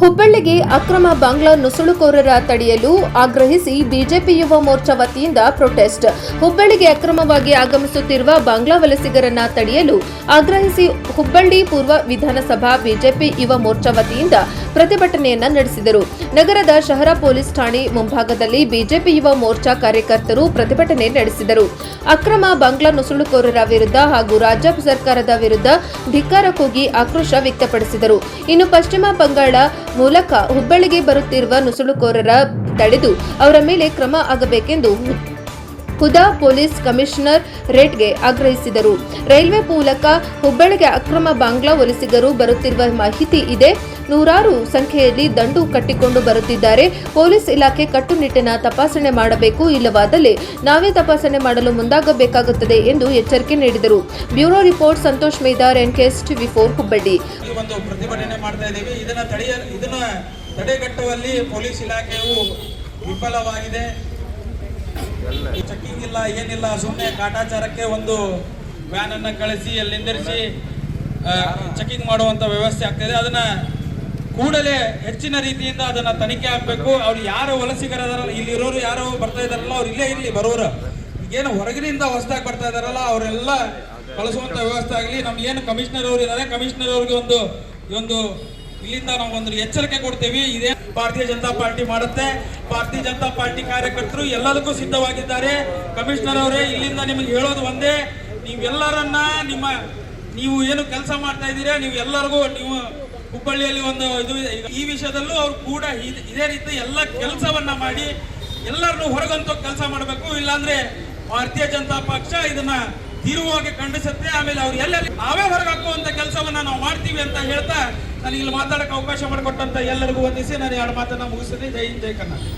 ಹುಬ್ಬಳ್ಳಿಗೆ ಅಕ್ರಮ ಬಾಂಗ್ಲಾ ನುಸುಳುಕೋರರ ತಡೆಯಲು ಆಗ್ರಹಿಸಿ ಬಿಜೆಪಿ ಯುವ ಮೋರ್ಚಾ ವತಿಯಿಂದ ಪ್ರೊಟೆಸ್ಟ್. ಹುಬ್ಬಳ್ಳಿಗೆ ಅಕ್ರಮವಾಗಿ ಆಗಮಿಸುತ್ತಿರುವ ಬಾಂಗ್ಲಾ ವಲಸಿಗರನ್ನ ತಡೆಯಲು ಆಗ್ರಹಿಸಿ ಹುಬ್ಬಳ್ಳಿ ಪೂರ್ವ ವಿಧಾನಸಭಾ ಬಿಜೆಪಿ ಯುವ ಮೋರ್ಚಾ ವತಿಯಿಂದ ಪ್ರತಿಭಟನೆಯನ್ನ ನಡೆಸಿದರು. ನಗರದ ಶಹರ ಪೊಲೀಸ್ ಠಾಣೆ ಮುಂಭಾಗದಲ್ಲಿ ಬಿಜೆಪಿ ಯುವ ಮೋರ್ಚಾ ಕಾರ್ಯಕರ್ತರು ಪ್ರತಿಭಟನೆ ನಡೆಸಿದರು. ಅಕ್ರಮ ಬಾಂಗ್ಲಾ ನುಸುಳುಕೋರರ ವಿರುದ್ಧ ಹಾಗೂ ರಾಜ್ಯ ಸರ್ಕಾರದ ವಿರುದ್ಧ ಧಿಕ್ಕಾರ ಕೂಗಿ ಆಕ್ರೋಶ ವ್ಯಕ್ತಪಡಿಸಿದರು. ಇನ್ನು ಪಶ್ಚಿಮ ಬಂಗಾಳ ಮೂಲಕ ಹುಬ್ಬಳ್ಳಿಗೆ ಬರುತ್ತಿರುವ ನುಸುಳುಕೋರರ ತಡೆದು ಅವರ ಮೇಲೆ ಕ್ರಮ ಆಗಬೇಕೆಂದು ಹುದಾ ಪೊಲೀಸ್ ಕಮಿಷನರ್ ರೇಟ್ಗೆ ಆಗ್ರಹಿಸಿದರು. ರೈಲ್ವೆ ಮೂಲಕ ಹುಬ್ಬಳ್ಳಿಗೆ ಅಕ್ರಮ ಬಾಂಗ್ಲಾ ವಲಸಿಗರು ಬರುತ್ತಿರುವ ಮಾಹಿತಿ ಇದೆ. ನೂರಾರು ಸಂಖ್ಯೆಯಲ್ಲಿ ದಂಡು ಕಟ್ಟಿಕೊಂಡು ಬರುತ್ತಿದ್ದಾರೆ. ಪೊಲೀಸ್ ಇಲಾಖೆ ಕಟ್ಟುನಿಟ್ಟಿನ ತಪಾಸಣೆ ಮಾಡಬೇಕು, ಇಲ್ಲವಾದಲ್ಲಿ ನಾವೇ ತಪಾಸಣೆ ಮಾಡಲು ಮುಂದಾಗಬೇಕಾಗುತ್ತದೆ ಎಂದು ಎಚ್ಚರಿಕೆ ನೀಡಿದರು. Bureau report Santosh Medar, NKS TV4 Hubballi. ಒಂದು ಪ್ರತಿಭಟನೆ ಮಾಡ್ತಾ ಇದ್ದೀವಿ. ಇದನ್ನ ತಡೆಗಟ್ಟುವಲ್ಲಿ ಪೊಲೀಸ್ ಇಲಾಖೆಯು ವಿಫಲವಾಗಿದೆ. ಚೆಕಿಂಗ್ ಇಲ್ಲ, ಏನಿಲ್ಲ, ಸುಮ್ಮನೆ ಕಾಟಾಚಾರಕ್ಕೆ ಒಂದು ವ್ಯಾನ್ ಅನ್ನ ಕಳಿಸಿ ಅಲ್ಲಿ ನಿಂದಿರಿಸಿ ಚೆಕಿಂಗ್ ಮಾಡುವಂತ ವ್ಯವಸ್ಥೆ ಆಗ್ತಿದೆ. ಅದನ್ನ ಕೂಡಲೇ ಹೆಚ್ಚಿನ ರೀತಿಯಿಂದ ಅದನ್ನ ತನಿಖೆ ಆಗಬೇಕು. ಅವ್ರು ಯಾರು ವಲಸಿಗರದಾರಲ್ಲ, ಇಲ್ಲಿರೋರು ಯಾರು ಬರ್ತಾ ಇದಾರಲ್ಲ, ಅವ್ರು ಇಲ್ಲೇ ಇರಲಿ. ಬರೋರು ಈಗೇನು ಹೊರಗಿನಿಂದ ಹೊಸದಾಗಿ ಬರ್ತಾ ಇದಾರಲ್ಲ, ಅವರೆಲ್ಲ ಕಳಿಸುವಂತ ವ್ಯವಸ್ಥೆ ಆಗಲಿ. ನಮ್ಗೆ ಏನು ಕಮಿಷನರ್ ಅವರು ಇದ್ದಾರೆ, ಕಮಿಷನರ್ ಅವ್ರಿಗೆ ಒಂದು ಇಲ್ಲಿಂದ ನಾವು ಒಂದು ಎಚ್ಚರಿಕೆ ಕೊಡ್ತೇವೆ. ಇದೇ ಭಾರತೀಯ ಜನತಾ ಪಾರ್ಟಿ ಮಾಡುತ್ತೆ. ಭಾರತೀಯ ಜನತಾ ಪಾರ್ಟಿ ಕಾರ್ಯಕರ್ತರು ಎಲ್ಲದಕ್ಕೂ ಸಿದ್ಧವಾಗಿದ್ದಾರೆ. ಕಮಿಷನರ್ ಅವರೇ, ಇಲ್ಲಿಂದ ನಿಮಗೆ ಹೇಳೋದು ಒಂದೇ, ನೀವೆಲ್ಲರನ್ನ ನೀವು ಏನು ಕೆಲಸ ಮಾಡ್ತಾ ಇದ್ದೀರಾ, ನೀವು ಎಲ್ಲರಿಗೂ ನೀವು ಹುಬ್ಬಳ್ಳಿಯಲ್ಲಿ ಒಂದು ಇದು ಈ ವಿಷಯದಲ್ಲೂ ಅವ್ರು ಕೂಡ ಇದೇ ರೀತಿ ಎಲ್ಲ ಕೆಲಸವನ್ನ ಮಾಡಿ ಎಲ್ಲರನ್ನು ಹೊರಗಂತೂ ಕೆಲಸ ಮಾಡಬೇಕು. ಇಲ್ಲಾಂದ್ರೆ ಭಾರತೀಯ ಜನತಾ ಪಕ್ಷ ಇದನ್ನ ತೀವ್ರವಾಗಿ ಖಂಡಿಸುತ್ತೆ. ಆಮೇಲೆ ಅವ್ರು ಎಲ್ಲರೂ ನಾವೇ ಹೊರಗಾಕುವಂತ ಕೆಲಸವನ್ನ ನಾವು ಮಾಡ್ತೀವಿ ಅಂತ ಹೇಳ್ತಾ ನನಗೆ ಇಲ್ಲಿ ಮಾತಾಡಕ್ಕೆ ಅವಕಾಶ ಮಾಡಿಕೊಟ್ಟಂತ ಎಲ್ಲರಿಗೂ ವಂದಿಸಿ ನಾನು ಎರಡು ಮಾತನ್ನ ಮುಗಿಸ್ತೇನೆ. ಜೈ ಹಿಂದ್, ಜೈ ಕರ್ನಾಟಕ.